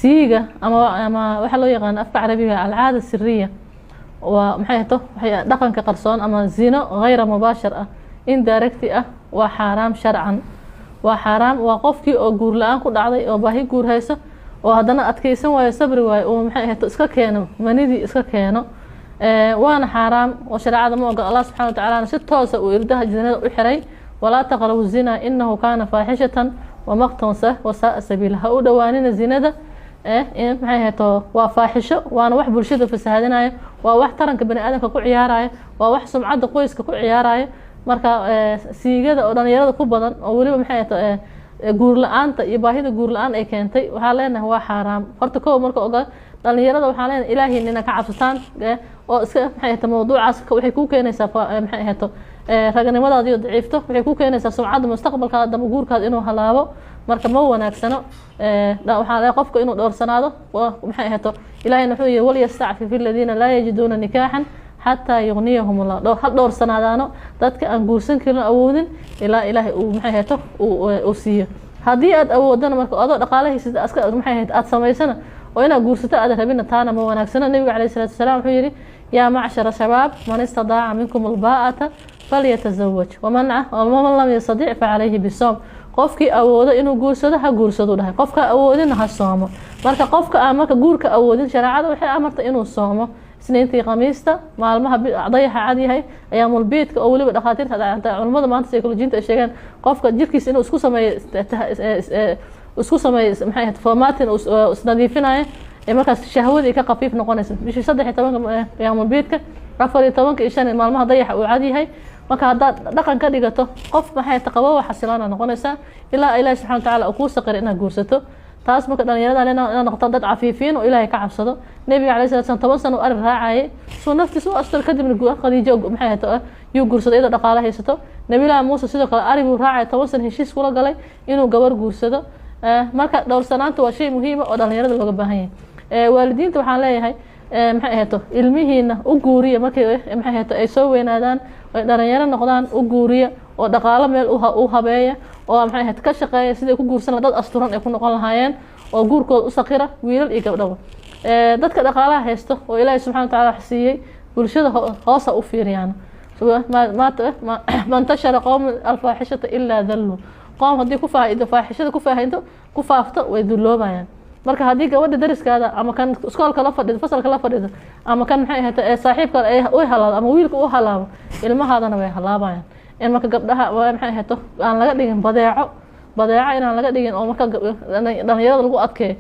سيجا أما وحلو يقان أفكار عربية العادة السرية ومحيته وحي دقن كقرصون أما زنا غير مباشر إن دايركتي وحرام شرعا وحرام وقفكي أو جور لان كود عضي أو باهي جور هيسه وهذانا أتكيسن ويا صبر ويا ومحيته إسكا كانوا منيدي إسكا كانوا وانا حرام وشرع هذا موقع الله سبحانه وتعالى نسيت توسع ويردها جنة وحري ولا تقربوا الزنا إنه كان فاحشة ومقتا وساء سبيلها ودوانين الزنا ده إيه محيته وفاحشة وأنا واحد برشيد في السهادنا وواحد ترى كبني آدم كقول عياراي وواحد سمعة قويس كقول عياراي marka siigada oo dhalinyarada ku badan oo waliba maxay tahay guur la'aanta iyo baahida guur la'aan ay keentay waxa leenahay waa xaraam horta koow marka oga dhalinyarada waxa leenahay ilaahay inna ka cabsataan oo iska maxay tahay mawduucaas waxay ku keenaysaa maxay tahay raganimadaada iyo daciifto waxay ku keenaysaa sumcadda mustaqbalka dama guurkaada inuu halaabo marka ma wanaagsano waxa la qofka inuu doorsanaado maxay tahay ilaahay wuxuu yiri wal yasta'fi fil ladina la yajiduna nikahan حتى يغنيهم الله دور هل دور سنادانو dadka aan guursan karin awoodin ilaa ilaahay uu maxay heeto uu siiyo hadii aad awoodana marka adoo dhaqaalahiisa aska maxay heet aad sameysana oo inaad guursato aad rabina taana ma wanaagsana nabiga kaleey salaatu wasalaam wuxuu yiri ya ma'shara shabab man istada'a minkum alba'ata falyatazawwaj wa man lam yastadi' fa alayhi bisawm qofkii awoodo inuu guursado ha guursado dhahay qofka awoodin ha soomo marka qofka aan marka guurka awoodin shariicada waxay amartay inuu soomo سنينتي قميصة معلمها ضيحة عادي هاي أيام البيت أو اللي بدخاتين هذا علماء ما أنت سيكولوجيين تأشياء قف جيركيس إنه أسكوسة ما محيها فورمات وسناديفين هاي مركز شهوة كقفيف نقونس مش يصدق تمام أيام البيت رفضي تمام كإيشان معلمها ضيحة وعادي هاي marka hada dhaqan ka dhigato qof maxay taqabo waxa silaana noqonaysa ilaa ilaahay subhanahu wa ta'ala ku saqir inaad guursato taas marka dhalinyarada inaan noqoto dad cafiifiin oo ilaahay ka cabsado nabiga kaleey sallallahu alayhi wasallam 10 sano arin raacay soo naftiisu asal kadibna Khadiija maxay tahay iyuu guursaday iyada dhaqaale haysato nabiga Muuse sidoo kale arin uu raacay 10 sano heshiis kula galay inuu gabar guursado marka dhowr sanaanta waa shay muhiim ah oo dhalinyarada looga baahan yahay waalidiinta waxaan leeyahay maxay ahato ilmihiina u guuriya markay maxay ahato ay soo weynaadaan oo dhalinyaro noqdaan u guuriya oo dhaqaale meel u habeeya oo maxay ahato ka shaqeeya sidii ku guursan dad asturan ay ku noqon lahaayeen oo guurkooda u saqira wiilal iyo gabdho dadka dhaqaalaha haysto oo Ilaahay subhanahu wa ta'ala xisiyay bulshada hoos u fiiriyaan ma tashara qawm al-fahishata illa dhallu qawm hadii ku faa'iido faahishada ku faafto way duloobayaan marka hadii gabadha dariskaada ama kan iskoolka la fadhido fasalka la fadhido ama kan maxay ahayd saaxiibka ay halaabo ama wiilka uu halaabo ilmahaadana way halaabayaan in marka gabdhaha maxay ahayd aan laga dhigin badeeco inaan laga dhigin oo marka dhalinyarada lagu adkeeyo